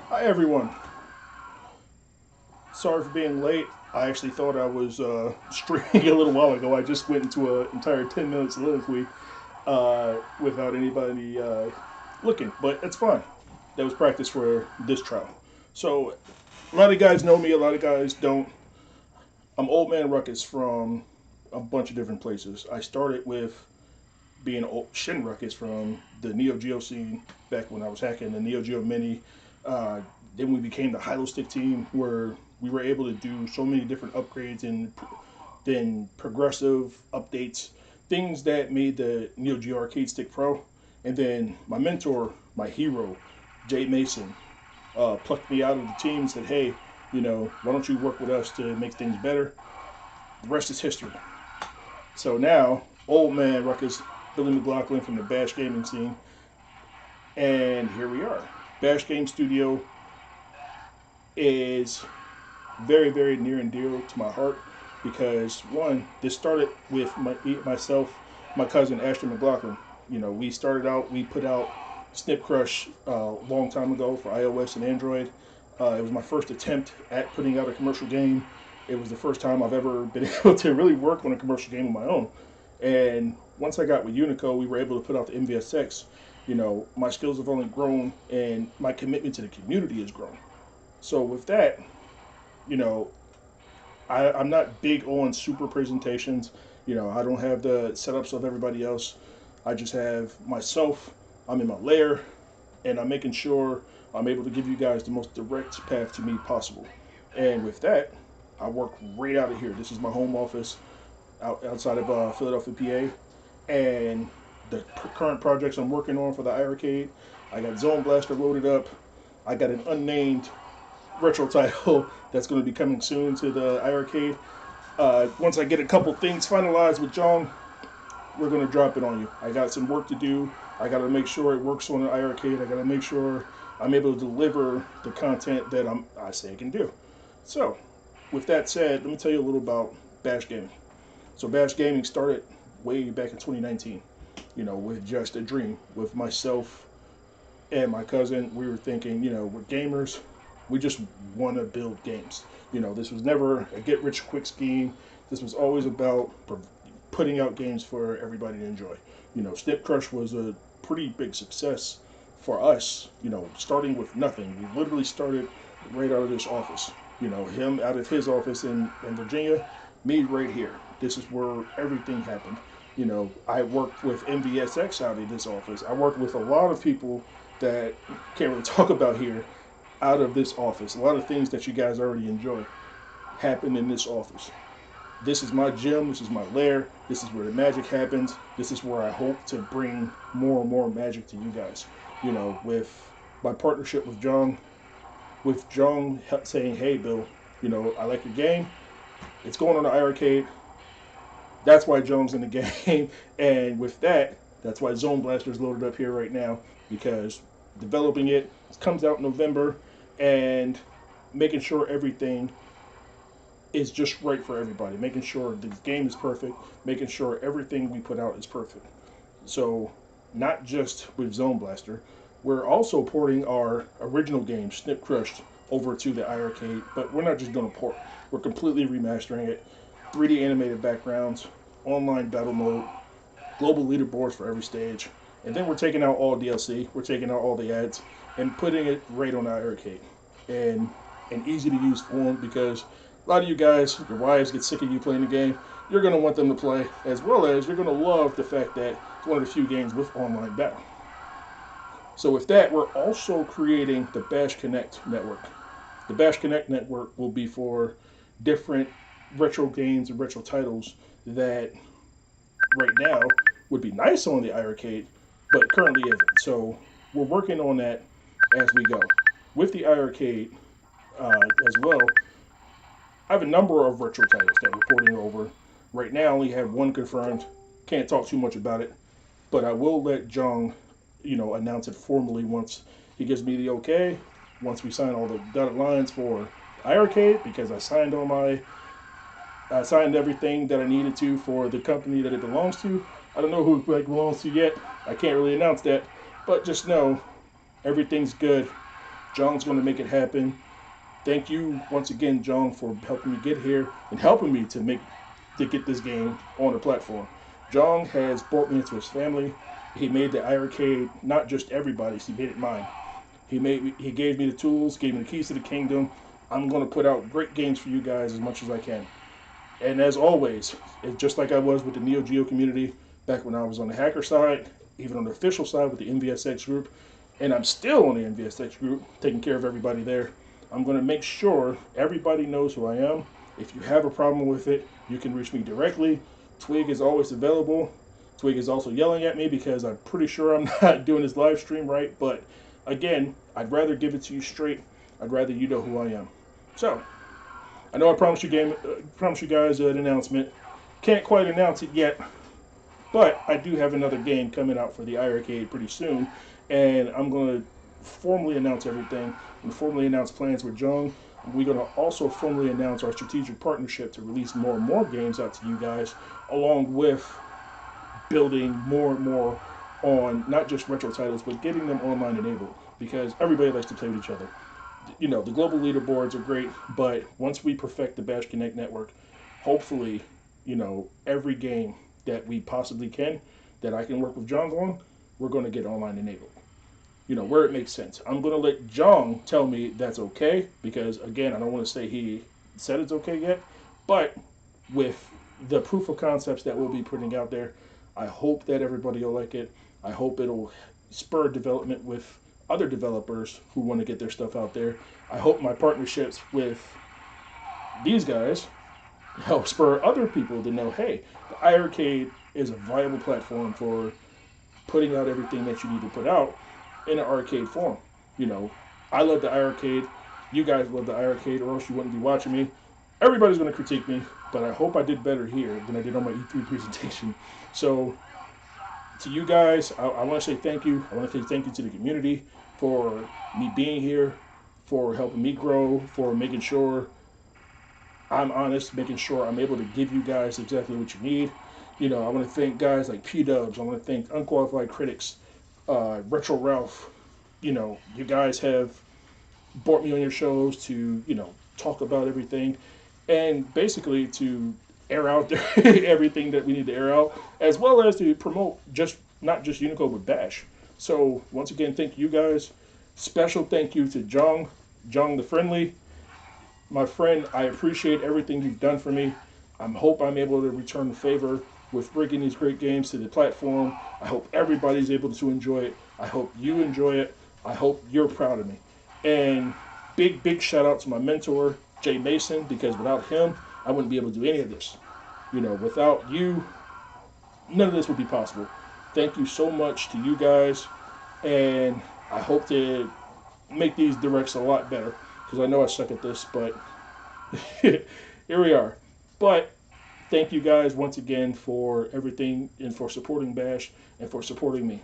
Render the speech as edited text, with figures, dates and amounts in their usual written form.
Hi everyone. Sorry for being late. I actually thought I was streaming a little while ago. I just went into an entire 10 minute soliloquy without anybody looking, but it's fine. That was practice for this trial. So a lot of guys know me. A lot of guys don't. I'm Old Man Ruckus from a bunch of different places. I started with being Shin Ruckus from the Neo Geo scene back when I was hacking the Neo Geo Mini. Uh, then we became the Hilo Stick team where we were able to do so many different upgrades and then progressive updates, things that made the Neo Geo Arcade Stick Pro. And then my mentor, my hero, Jay Mason, plucked me out of the team and said, hey, why don't you work with us to make things better? The rest is history. So now, old man Ruckus, Billy McLaughlin from the Bash Gaming scene, and here we are. Bash Game Studio is very, very near and dear to my heart because one, this started with myself, my cousin Ashton McLaughlin. We started out, we put out Snip Crush a long time ago for iOS and Android. It was my first attempt at putting out a commercial game. It was the first time I've ever been able to really work on a commercial game of my own. And once I got with Unico, we were able to put out the MVSX. My skills have only grown and my commitment to the community has grown. So with that, you know, I'm not big on super presentations. I don't have the setups of everybody else. I just have myself. I'm in my lair, and I'm making sure I'm able to give you guys the most direct path to me possible. And with that, I work right out of here. This is my home office outside of Philadelphia, PA, and the current projects I'm working on for the iArcade. I got Zone Blaster loaded up. I got an unnamed retro title that's going to be coming soon to the iArcade. Once I get a couple things finalized with John, we're going to drop it on you. I got some work to do. I got to make sure it works on the iArcade. I got to make sure I'm able to deliver the content that I say I can do. So, with that said, let me tell you a little about Bash Gaming. So, Bash Gaming started way back in 2019, with just a dream. With myself and my cousin, we were thinking, we're gamers. We just want to build games. This was never a get rich quick scheme. This was always about putting out games for everybody to enjoy. Snip Crush was a pretty big success for us, starting with nothing. We literally started right out of this office. Him out of his office in Virginia, me right here. This is where everything happened. I worked with MVSX out of this office. I worked with a lot of people that can't really talk about here out of this office. A lot of things that you guys already enjoy happened in this office. This is my gym. This is my lair. This is where the magic happens. This is where I hope to bring more and more magic to you guys. With my partnership with John saying, "Hey, Bill, I like your game. It's going on the iArcade. That's why Jones in the game." And with that, that's why Zone Blaster is loaded up here right now because developing it comes out in November and making sure everything is just right for everybody, making sure the game is perfect, making sure everything we put out is perfect. So, not just with Zone Blaster, we're also porting our original game, Snip Crushed, over to the iArcade, but we're not just going to port, we're completely remastering it. 3D animated backgrounds, online battle mode, global leaderboards for every stage, and then we're taking out all DLC, we're taking out all the ads, and putting it right on our arcade. And an easy to use form because a lot of you guys, your wives get sick of you playing the game. You're going to want them to play, as well as you're going to love the fact that it's one of the few games with online battle. So with that, we're also creating the Bash Connect network. The Bash Connect network will be for different retro games and retro titles that right now would be nice on the iArcade, but currently isn't. So we're working on that as we go. With the iArcade as well, I have a number of retro titles that we're porting over. Right now, I only have one confirmed. Can't talk too much about it, but I will let Jong, announce it formally once he gives me the okay. Once we sign all the dotted lines for iArcade, because I signed everything that I needed to for the company that it belongs to. I don't know who it belongs to yet. I can't really announce that, but just know everything's good John's going to make it happen. Thank you once again, John, for helping me get here and helping me to get this game on the platform. John has brought me into his family. He made the arcade not just everybody's, he made it mine. He gave me the tools, gave me the keys to the kingdom. I'm going to put out great games for you guys as much as I can. And as always, just like I was with the Neo Geo community back when I was on the hacker side, even on the official side with the NVSX group, and I'm still on the NVSX group, taking care of everybody there. I'm going to make sure everybody knows who I am. If you have a problem with it, you can reach me directly. Twig is always available. Twig is also yelling at me because I'm pretty sure I'm not doing this live stream right. But again, I'd rather give it to you straight. I'd rather you know who I am. So, I know I promised you guys an announcement. Can't quite announce it yet, but I do have another game coming out for the iArcade pretty soon, and I'm going to formally announce everything and formally announce plans with Jung. We're going to also formally announce our strategic partnership to release more and more games out to you guys, along with building more and more on not just retro titles, but getting them online enabled, because everybody likes to play with each other. You know, the global leaderboards are great, but once we perfect the Bash Connect network, hopefully, you know, every game that we possibly can, that I can work with John on, we're going to get online enabled. You know, where it makes sense. I'm going to let John tell me that's okay, because again, I don't want to say he said it's okay yet, but with the proof of concepts that we'll be putting out there, I hope that everybody will like it. I hope it'll spur development with other developers who want to get their stuff out there. I hope my partnerships with these guys help spur other people to know, hey, the iArcade is a viable platform for putting out everything that you need to put out in an arcade form. You know, I love the iArcade. You guys love the iArcade, or else you wouldn't be watching me. Everybody's going to critique me, but I hope I did better here than I did on my E3 presentation. So, to you guys, I want to say thank you. I want to say thank you to the community for me being here, for helping me grow, for making sure I'm honest, making sure I'm able to give you guys exactly what you need. You know, I want to thank guys like P-Dubs. I want to thank Unqualified Critics, Retro Ralph. You know, you guys have brought me on your shows to, you know, talk about everything and basically to air out everything that we need to air out, as well as to promote not just Unicode but Bash. So once again, thank you guys. Special thank you to Jong the Friendly. My friend, I appreciate everything you've done for me. I hope I'm able to return the favor with bringing these great games to the platform. I hope everybody's able to enjoy it. I hope you enjoy it. I hope you're proud of me. And big shout out to my mentor, Jay Mason, because without him, I wouldn't be able to do any of this. You know, without you, none of this would be possible. Thank you so much to you guys, and I hope to make these directs a lot better, because I know I suck at this, but here we are. But thank you guys once again for everything and for supporting Bash and for supporting me.